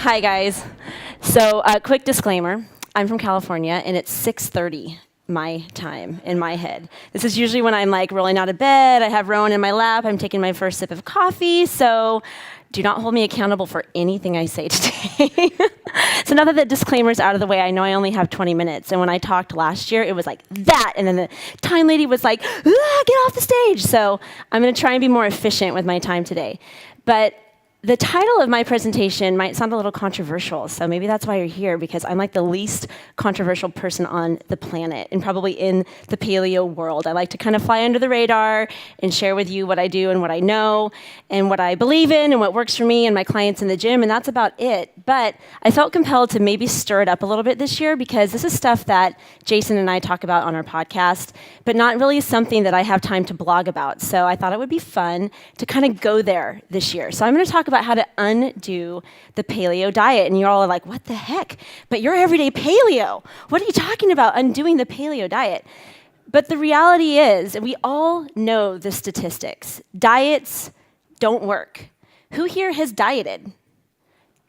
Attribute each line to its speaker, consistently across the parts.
Speaker 1: Hi, guys. So, quick disclaimer. I'm from California, and it's 6:30 my time in my head. This is usually when I'm like rolling out of bed. I have Rowan in my lap. I'm taking my first sip of coffee. So, do not hold me accountable for anything I say today. So now that the disclaimer's out of the way, I know I only have 20 minutes. And when I talked last year, it was like that. And then the time lady was like, get off the stage. So I'm going to try and be more efficient with my time today. But the title of my presentation might sound a little controversial, so maybe that's why you're here, because I'm like the least controversial person on the planet, and probably in the paleo world. I like to kind of fly under the radar and share with you what I do and what I know, and what I believe in, and what works for me and my clients in the gym, and that's about it. But I felt compelled to maybe stir it up a little bit this year, because this is stuff that Jason and I talk about on our podcast, but not really something that I have time to blog about. So I thought it would be fun to kind of go there this year. So I'm going to talk about how to undo the paleo diet. And you're all like, what the heck? But you're everyday paleo. What are you talking about, undoing the paleo diet? But the reality is, and we all know the statistics, diets don't work. Who here has dieted?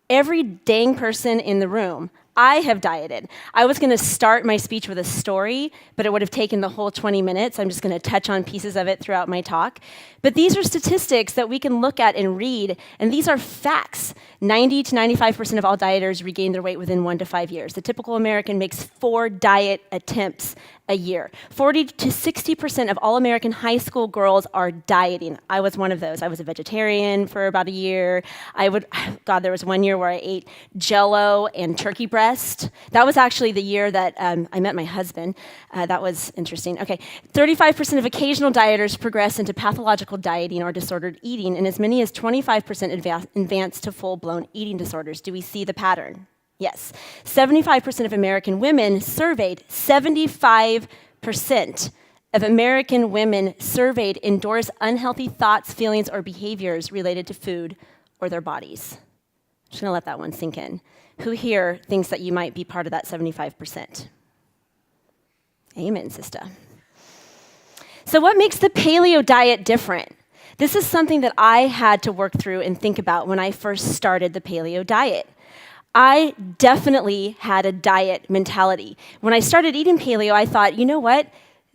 Speaker 1: Every dang person in the room. I have dieted. I was going to start my speech with a story, but it would have taken the whole 20 minutes. I'm just going to touch on pieces of it throughout my talk. But these are statistics that we can look at and read, and these are facts. 90 to 95% of all dieters regain their weight within 1 to 5 years. The typical American makes 4 diet attempts a year. 40 to 60% of all American high school girls are dieting. I was one of those. I was a vegetarian for about a year. There was one year where I ate Jell-O and turkey breast. That was actually the year that I met my husband. That was interesting. Okay, 35% of occasional dieters progress into pathological dieting or disordered eating, and as many as 25% advance to full-blown eating disorders. Do we see the pattern? Yes. 75% of American women surveyed, 75% of American women surveyed endorse unhealthy thoughts, feelings, or behaviors related to food or their bodies. I'm just going to let that one sink in. Who here thinks that you might be part of that 75%? Amen, sister. So what makes the paleo diet different? This is something that I had to work through and think about when I first started the paleo diet. I definitely had a diet mentality. When I started eating paleo, I thought, you know what?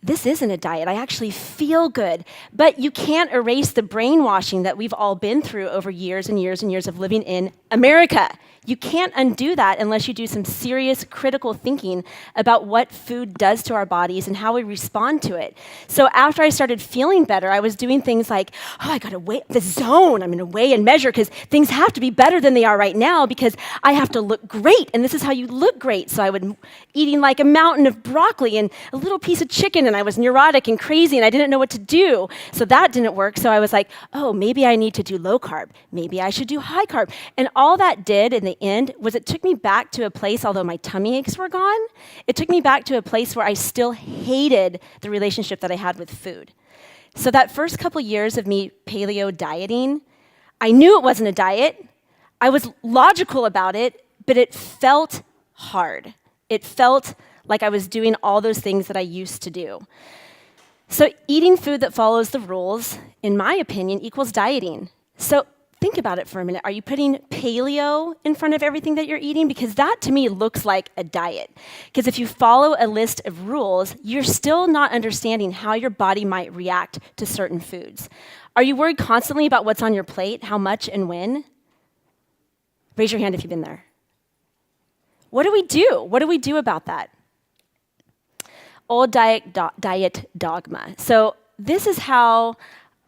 Speaker 1: This isn't a diet. I actually feel good. But you can't erase the brainwashing that we've all been through over years and years and years of living in America. You can't undo that unless you do some serious critical thinking about what food does to our bodies and how we respond to it. So after I started feeling better, I was doing things like, I got to weigh the zone. I'm going to weigh and measure because things have to be better than they are right now because I have to look great. And this is how you look great. So I would eating like a mountain of broccoli and a little piece of chicken, and I was neurotic and crazy and I didn't know what to do. So that didn't work. So I was like, maybe I need to do low carb. Maybe I should do high carb. And all that did in the end was it took me back to a place, although my tummy aches were gone, it took me back to a place where I still hated the relationship that I had with food. So that first couple years of me paleo dieting, I knew it wasn't a diet. I was logical about it, but it felt hard. It felt like I was doing all those things that I used to do. So eating food that follows the rules, in my opinion, equals dieting. So think about it for a minute. Are you putting paleo in front of everything that you're eating? Because that, to me, looks like a diet. Because if you follow a list of rules, you're still not understanding how your body might react to certain foods. Are you worried constantly about what's on your plate, how much and when? Raise your hand if you've been there. What do we do? What do we do about that? Old diet dogma. So this is how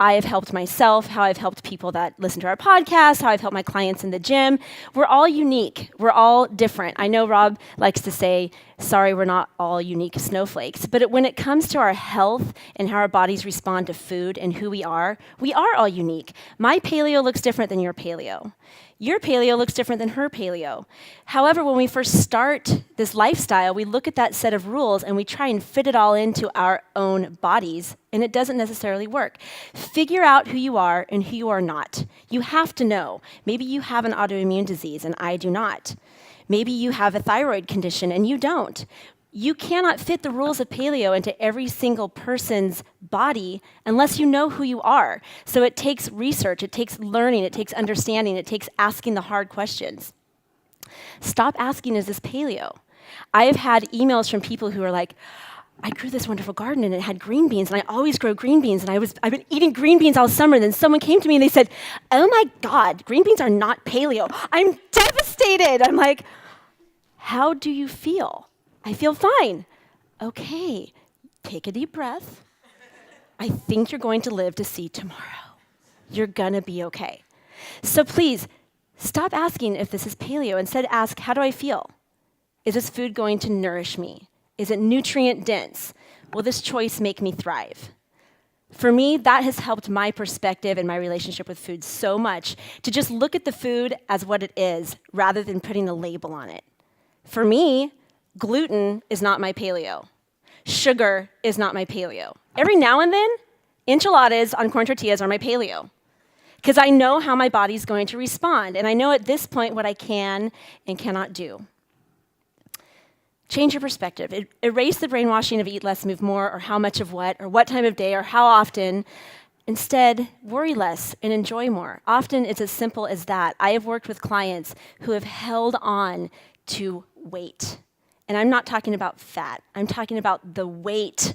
Speaker 1: I have helped myself, how I've helped people that listen to our podcast, how I've helped my clients in the gym. We're all unique. We're all different. I know Rob likes to say, sorry, we're not all unique snowflakes. But when it comes to our health and how our bodies respond to food and who we are all unique. My paleo looks different than your paleo. Your paleo looks different than her paleo. However, when we first start this lifestyle, we look at that set of rules and we try and fit it all into our own bodies, and it doesn't necessarily work. Figure out who you are and who you are not. You have to know. Maybe you have an autoimmune disease and I do not. Maybe you have a thyroid condition and you don't. You cannot fit the rules of paleo into every single person's body unless you know who you are. So it takes research, it takes learning, it takes understanding, it takes asking the hard questions. Stop asking, is this paleo? I have had emails from people who are like, I grew this wonderful garden and it had green beans, and I always grow green beans, and I've been eating green beans all summer. And then someone came to me and they said, oh my God, green beans are not paleo. I'm devastated. I'm like, how do you feel? I feel fine. Okay, take a deep breath. I think you're going to live to see tomorrow. You're gonna be okay. So please, stop asking if this is paleo. Instead, ask, how do I feel? Is this food going to nourish me? Is it nutrient dense? Will this choice make me thrive? For me, that has helped my perspective and my relationship with food so much, to just look at the food as what it is rather than putting a label on it. For me, gluten is not my paleo. Sugar is not my paleo. Every now and then, enchiladas on corn tortillas are my paleo, because I know how my body's going to respond, and I know at this point what I can and cannot do. Change your perspective. Erase the brainwashing of eat less, move more, or how much of what, or what time of day, or how often. Instead, worry less and enjoy more. Often it's as simple as that. I have worked with clients who have held on to weight. And I'm not talking about fat. I'm talking about the weight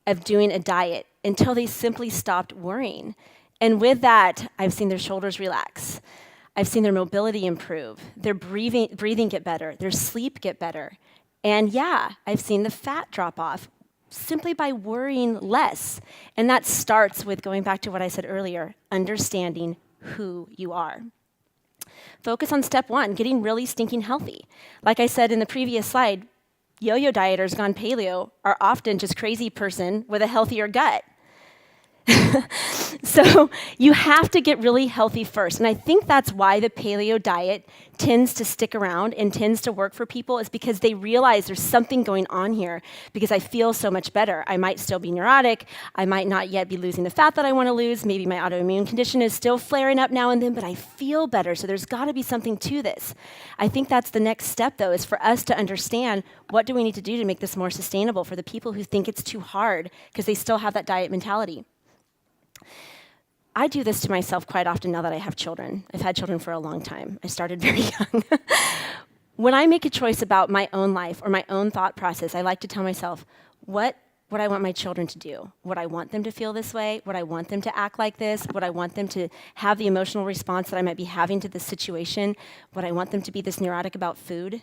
Speaker 1: of doing a diet until they simply stopped worrying. And with that, I've seen their shoulders relax. I've seen their mobility improve, their breathing get better, their sleep get better. And yeah, I've seen the fat drop off simply by worrying less. And that starts with going back to what I said earlier, understanding who you are. Focus on step one, getting really stinking healthy. Like I said in the previous slide, yo-yo dieters gone paleo are often just crazy person with a healthier gut. So you have to get really healthy first. And I think that's why the paleo diet tends to stick around and tends to work for people, is because they realize there's something going on here, because I feel so much better. I might still be neurotic. I might not yet be losing the fat that I want to lose. Maybe my autoimmune condition is still flaring up now and then, but I feel better. So there's got to be something to this. I think that's the next step, though, is for us to understand what do we need to do to make this more sustainable for the people who think it's too hard because they still have that diet mentality. I do this to myself quite often now that I have children. I've had children for a long time. I started very young. When I make a choice about my own life or my own thought process, I like to tell myself, what would I want my children to do? Would I want them to feel this way? Would I want them to act like this? Would I want them to have the emotional response that I might be having to this situation? Would I want them to be this neurotic about food?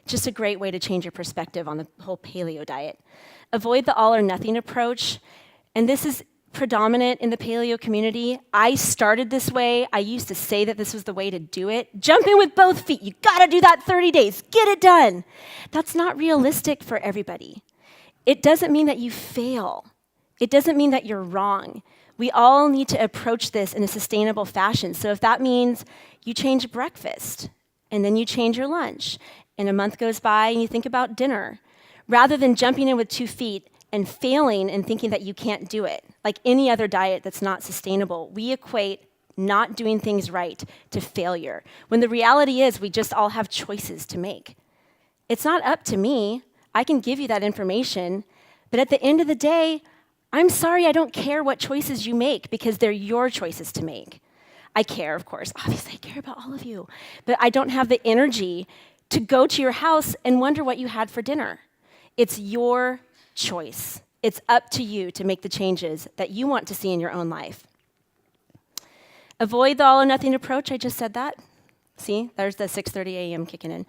Speaker 1: Just a great way to change your perspective on the whole paleo diet. Avoid the all or nothing approach. And this is predominant in the paleo community. I started this way. I used to say that this was the way to do it. Jump in with both feet. You got to do that 30 days. Get it done. That's not realistic for everybody. It doesn't mean that you fail. It doesn't mean that you're wrong. We all need to approach this in a sustainable fashion. So if that means you change breakfast and then you change your lunch, and a month goes by and you think about dinner, rather than jumping in with 2 feet and failing and thinking that you can't do it, like any other diet that's not sustainable, we equate not doing things right to failure, when the reality is we just all have choices to make. It's not up to me. I can give you that information, but at the end of the day, I'm sorry, I don't care what choices you make, because they're your choices to make. I care, of course. Obviously, I care about all of you, but I don't have the energy to go to your house and wonder what you had for dinner. It's your choice. It's up to you to make the changes that you want to see in your own life. Avoid the all or nothing approach. I just said that. See, there's the 6:30 a.m. kicking in.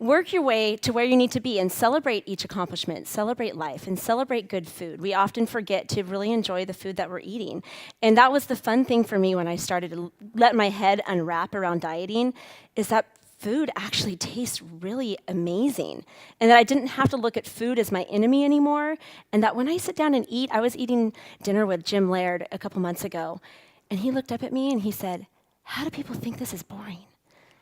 Speaker 1: Work your way to where you need to be and celebrate each accomplishment, celebrate life, and celebrate good food. We often forget to really enjoy the food that we're eating. And that was the fun thing for me when I started to let my head unwrap around dieting, is that food actually tastes really amazing, and that I didn't have to look at food as my enemy anymore, and that when I sit down and eat, I was eating dinner with Jim Laird a couple months ago, and he looked up at me and he said, how do people think this is boring?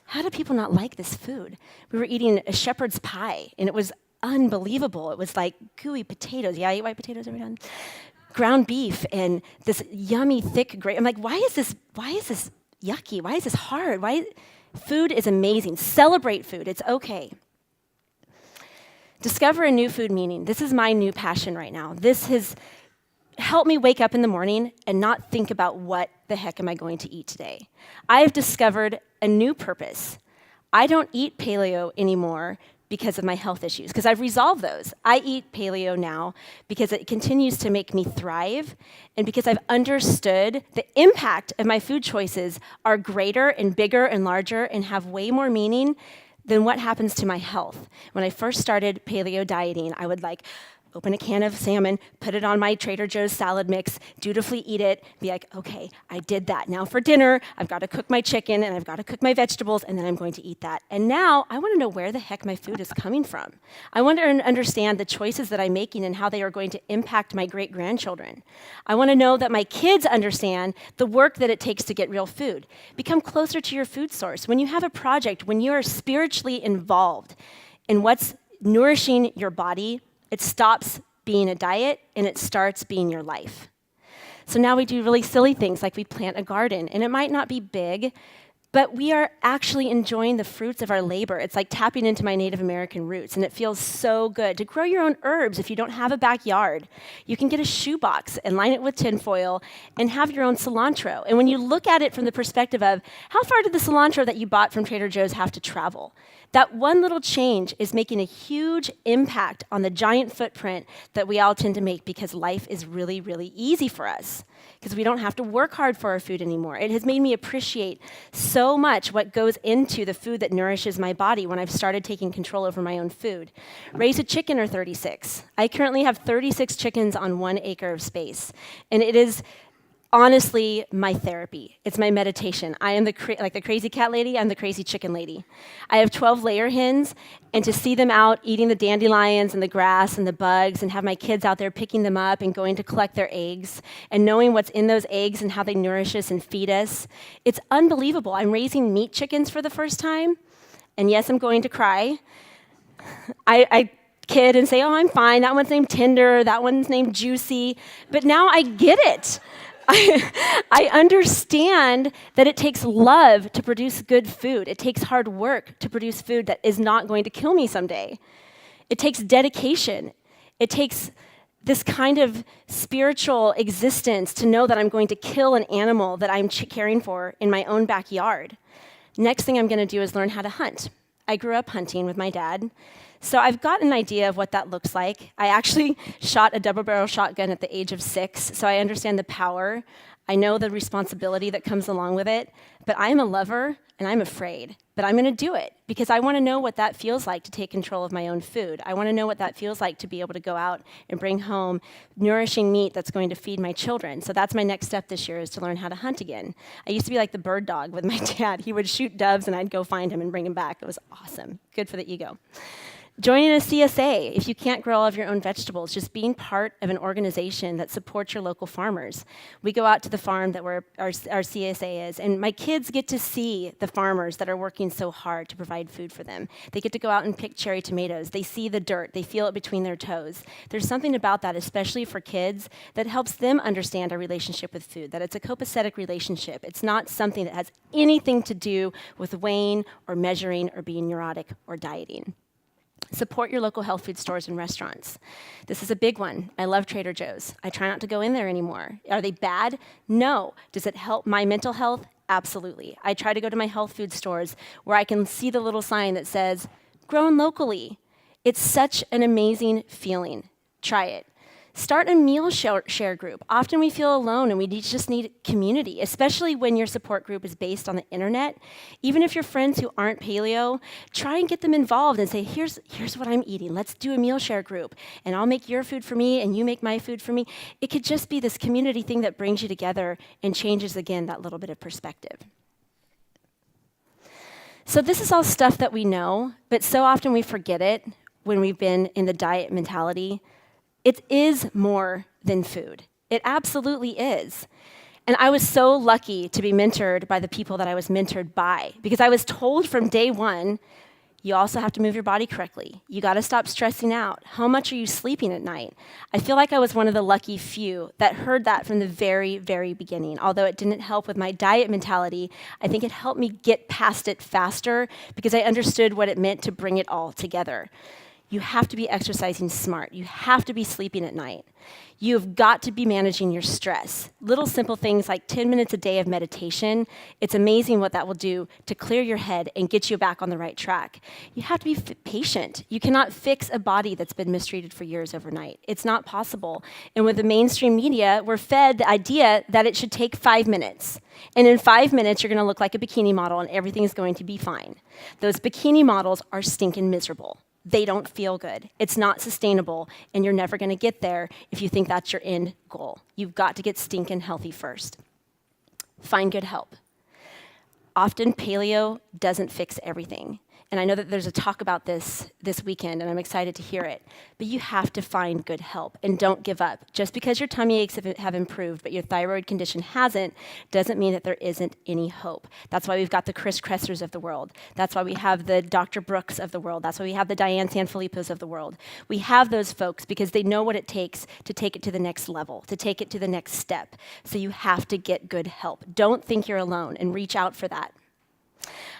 Speaker 1: How do people not like this food? We were eating a shepherd's pie, and it was unbelievable. It was like gooey potatoes. Yeah, I eat white potatoes every time. Ground beef and this yummy, thick gravy. I'm like, why is this yucky? Why is this hard? Food is amazing. Celebrate food. It's okay. Discover a new food meaning. This is my new passion right now. This has helped me wake up in the morning and not think about what the heck am I going to eat today. I have discovered a new purpose. I don't eat paleo anymore because of my health issues, because I've resolved those. I eat paleo now because it continues to make me thrive, and because I've understood the impact of my food choices are greater and bigger and larger and have way more meaning than what happens to my health. When I first started paleo dieting, I would open a can of salmon, put it on my Trader Joe's salad mix, dutifully eat it, be like, okay, I did that. Now for dinner, I've got to cook my chicken and I've got to cook my vegetables, and then I'm going to eat that. And now I want to know where the heck my food is coming from. I want to understand the choices that I'm making and how they are going to impact my great-grandchildren. I want to know that my kids understand the work that it takes to get real food. Become closer to your food source. When you have a project, when you are spiritually involved in what's nourishing your body, it stops being a diet and it starts being your life. So now we do really silly things like we plant a garden, and it might not be big, but we are actually enjoying the fruits of our labor. It's like tapping into my Native American roots, and it feels so good to grow your own herbs if you don't have a backyard. You can get a shoebox and line it with tinfoil and have your own cilantro. And when you look at it from the perspective of how far did the cilantro that you bought from Trader Joe's have to travel, that one little change is making a huge impact on the giant footprint that we all tend to make because life is really, really easy for us, because we don't have to work hard for our food anymore. It has made me appreciate so much what goes into the food that nourishes my body when I've started taking control over my own food. Raise a chicken or 36. I currently have 36 chickens on 1 acre of space, and it is honestly my therapy. It's my meditation. I am like the crazy cat lady, I'm the crazy chicken lady. I have 12 layer hens, and to see them out eating the dandelions and the grass and the bugs and have my kids out there picking them up and going to collect their eggs and knowing what's in those eggs and how they nourish us and feed us, it's unbelievable. I'm raising meat chickens for the first time, and yes, I'm going to cry. I kid and say, oh, I'm fine. That one's named Tender, that one's named Juicy, but now I get it. I understand that it takes love to produce good food. It takes hard work to produce food that is not going to kill me someday. It takes dedication. It takes this kind of spiritual existence to know that I'm going to kill an animal that I'm caring for in my own backyard. Next thing I'm going to do is learn how to hunt. I grew up hunting with my dad. So I've got an idea of what that looks like. I actually shot a double-barrel shotgun at the age of 6, so I understand the power. I know the responsibility that comes along with it, but I'm a lover and I'm afraid. But I'm going to do it because I want to know what that feels like to take control of my own food. I want to know what that feels like to be able to go out and bring home nourishing meat that's going to feed my children. So that's my next step this year, is to learn how to hunt again. I used to be like the bird dog with my dad. He would shoot doves and I'd go find him and bring him back. It was awesome. Good for the ego. Joining a CSA, if you can't grow all of your own vegetables, just being part of an organization that supports your local farmers. We go out to the farm that our CSA is, and my kids get to see the farmers that are working so hard to provide food for them. They get to go out and pick cherry tomatoes. They see the dirt. They feel it between their toes. There's something about that, especially for kids, that helps them understand our relationship with food, that it's a copacetic relationship. It's not something that has anything to do with weighing or measuring or being neurotic or dieting. Support your local health food stores and restaurants. This is a big one. I love Trader Joe's. I try not to go in there anymore. Are they bad? No. Does it help my mental health? Absolutely. I try to go to my health food stores where I can see the little sign that says, grown locally. It's such an amazing feeling. Try it. Start a meal share group. Often we feel alone and we just need community, especially when your support group is based on the internet. Even if you're friends who aren't paleo, try and get them involved and say, here's what I'm eating. Let's do a meal share group, and I'll make your food for me and you make my food for me. It could just be this community thing that brings you together and changes, again, that little bit of perspective. So this is all stuff that we know, but so often we forget it when we've been in the diet mentality. It is more than food. It absolutely is. And I was so lucky to be mentored by the people that I was mentored by, because I was told from day one, you also have to move your body correctly. You got to stop stressing out. How much are you sleeping at night? I feel like I was one of the lucky few that heard that from the very, very beginning. Although it didn't help with my diet mentality, I think it helped me get past it faster because I understood what it meant to bring it all together. You have to be exercising smart. You have to be sleeping at night. You've got to be managing your stress. Little simple things like 10 minutes a day of meditation, it's amazing what that will do to clear your head and get you back on the right track. You have to be patient. You cannot fix a body that's been mistreated for years overnight. It's not possible. And with the mainstream media, we're fed the idea that it should take 5 minutes. And in 5 minutes, you're going to look like a bikini model and everything is going to be fine. Those bikini models are stinking miserable. They don't feel good. It's not sustainable, and you're never going to get there if you think that's your end goal. You've got to get stinking healthy first. Find good help. Often, paleo doesn't fix everything. And I know that there's a talk about this weekend, and I'm excited to hear it. But you have to find good help, and don't give up. Just because your tummy aches have improved, but your thyroid condition hasn't, doesn't mean that there isn't any hope. That's why we've got the Chris Kressers of the world. That's why we have the Dr. Brooks of the world. That's why we have the Diane Sanfilippos of the world. We have those folks because they know what it takes to take it to the next level, to take it to the next step. So you have to get good help. Don't think you're alone, and reach out for that.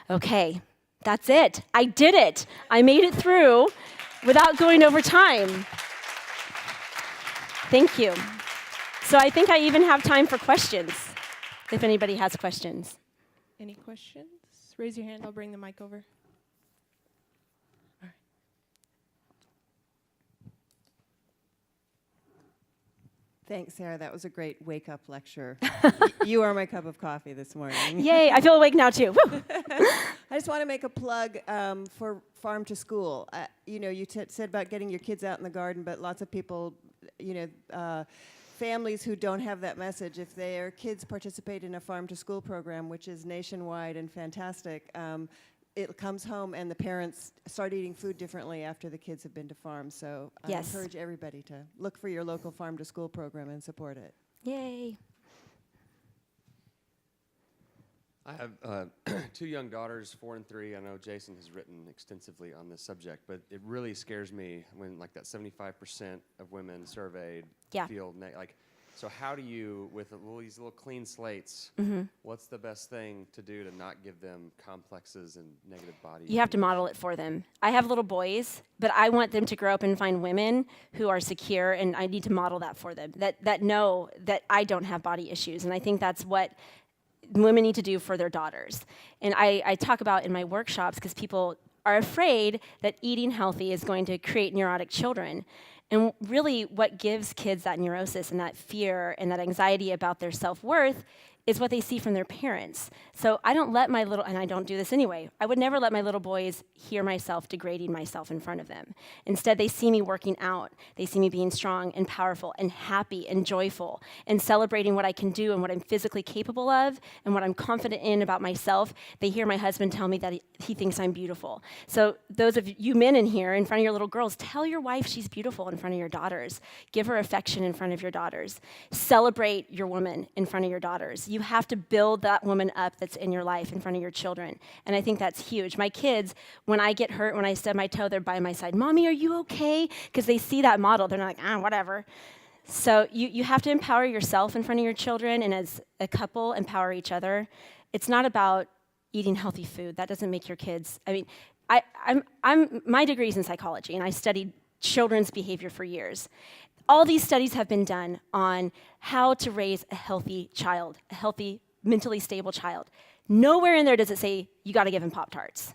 Speaker 1: Okay. That's it. I did it. I made it through without going over time. Thank you. So I think I even have time for questions, if anybody has questions.
Speaker 2: Any questions? Raise your hand. I'll bring the mic over. All right.
Speaker 3: Thanks, Sarah. That was a great wake-up lecture. You are my cup of coffee this morning.
Speaker 1: Yay, I feel awake now too. Woo.
Speaker 3: I just want to make a plug for Farm to School. You said about getting your kids out in the garden, but lots of people, families who don't have that message, if their kids participate in a Farm to School program, which is nationwide and fantastic, it comes home and the parents start eating food differently after the kids have been to farms. So I encourage everybody to look for your local Farm to School program and support it.
Speaker 1: Yay.
Speaker 4: I have 2 young daughters, 4 and 3. I know Jason has written extensively on this subject, but it really scares me when like that 75% of women surveyed feel so how do you, with these little clean slates, what's the best thing to do to not give them complexes and negative body
Speaker 1: You have to model it for them. I have little boys, but I want them to grow up and find women who are secure, and I need to model that for them, that know that I don't have body issues. And I think that's what women need to do for their daughters. And I talk about in my workshops, because people are afraid that eating healthy is going to create neurotic children. And really what gives kids that neurosis and that fear and that anxiety about their self-worth is what they see from their parents. So I don't let and I don't do this anyway, I would never let my little boys hear myself degrading myself in front of them. Instead, they see me working out. They see me being strong and powerful and happy and joyful and celebrating what I can do and what I'm physically capable of and what I'm confident in about myself. They hear my husband tell me that he thinks I'm beautiful. So those of you men in here, in front of your little girls, tell your wife she's beautiful in front of your daughters. Give her affection in front of your daughters. Celebrate your woman in front of your daughters. You have to build that woman up that's in your life in front of your children. And I think that's huge. My kids, when I get hurt, when I stub my toe, they're by my side. Mommy, are you okay? Because they see that model. They're not like, whatever. So you have to empower yourself in front of your children, and as a couple, empower each other. It's not about eating healthy food. That doesn't make your kids. I mean, my degree's in psychology, and I studied children's behavior for years. All these studies have been done on how to raise a healthy child, a healthy, mentally stable child. Nowhere in there does it say you got to give him Pop-Tarts.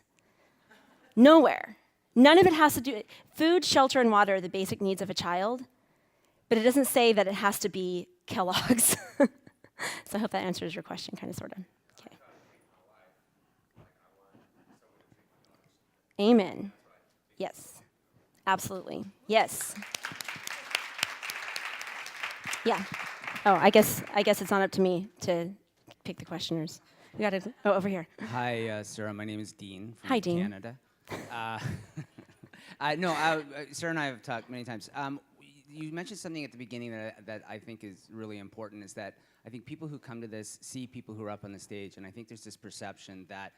Speaker 1: Nowhere. None of it has to do. Food, shelter, and water are the basic needs of a child, but it doesn't say that it has to be Kellogg's. So I hope that answers your question, kind of, sort of. Okay. Amen. Yes. Absolutely. Yes. Yeah. Oh, I guess it's not up to me to pick the questioners. We got to. Oh, over here.
Speaker 5: Hi, Sarah. My name is Dean from
Speaker 1: Hi, Dean.
Speaker 5: Canada. Sarah and I have talked many times. You mentioned something at the beginning that I think is really important. Is that I think people who come to this see people who are up on the stage, and I think there's this perception that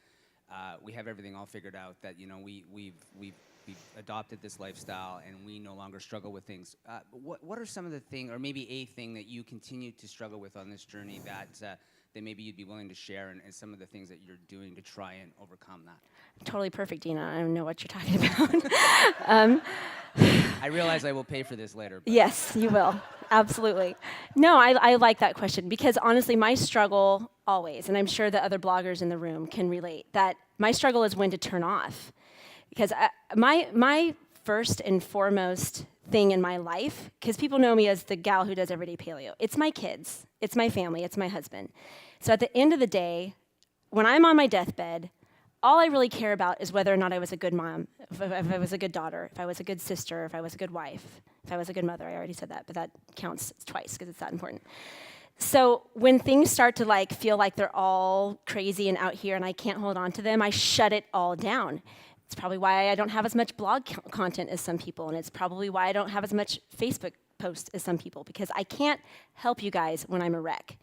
Speaker 5: we have everything all figured out. That we've adopted this lifestyle and we no longer struggle with things. What are some of the things, or maybe a thing that you continue to struggle with on this journey that maybe you'd be willing to share and some of the things that you're doing to try and overcome that?
Speaker 1: Totally perfect, Dina. I don't know what you're talking about.
Speaker 5: I realize I will pay for this later.
Speaker 1: Yes, you will. Absolutely. No, I like that question because honestly, my struggle always, and I'm sure that other bloggers in the room can relate, that my struggle is when to turn off. Because my first and foremost thing in my life, because people know me as the gal who does everyday paleo, it's my kids, it's my family, it's my husband. So at the end of the day, when I'm on my deathbed, all I really care about is whether or not I was a good mom, if I was a good daughter, if I was a good sister, if I was a good wife, if I was a good mother. I already said that, but that counts twice because it's that important. So when things start to like feel like they're all crazy and out here and I can't hold on to them, I shut it all down. It's probably why I don't have as much blog content as some people, and it's probably why I don't have as much Facebook posts as some people, because I can't help you guys when I'm a wreck.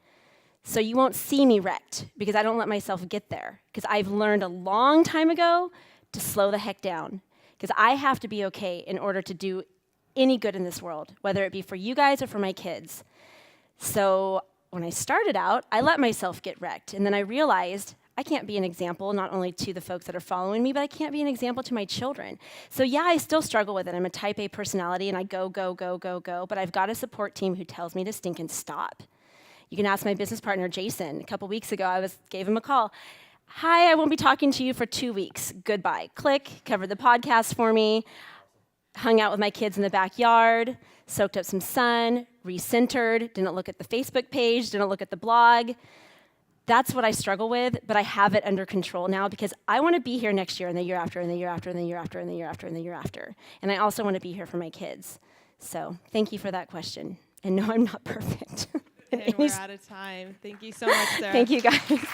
Speaker 1: So you won't see me wrecked because I don't let myself get there, because I've learned a long time ago to slow the heck down, because I have to be okay in order to do any good in this world, whether it be for you guys or for my kids. So when I started out, I let myself get wrecked, and then I realized I can't be an example not only to the folks that are following me, but I can't be an example to my children. So yeah, I still struggle with it. I'm a type A personality, and I go, but I've got a support team who tells me to stink and stop. You can ask my business partner, Jason. A couple weeks ago, I gave him a call. Hi, I won't be talking to you for 2 weeks. Goodbye. Click, covered the podcast for me, hung out with my kids in the backyard, soaked up some sun, recentered, didn't look at the Facebook page, didn't look at the blog. That's what I struggle with, but I have it under control now because I want to be here next year and the year after and the year after and the year after and the year after and the year after. And I also want to be here for my kids. So thank you for that question. And no, I'm not perfect.
Speaker 2: And we're out of time. Thank you so much, Sarah.
Speaker 1: Thank you, guys.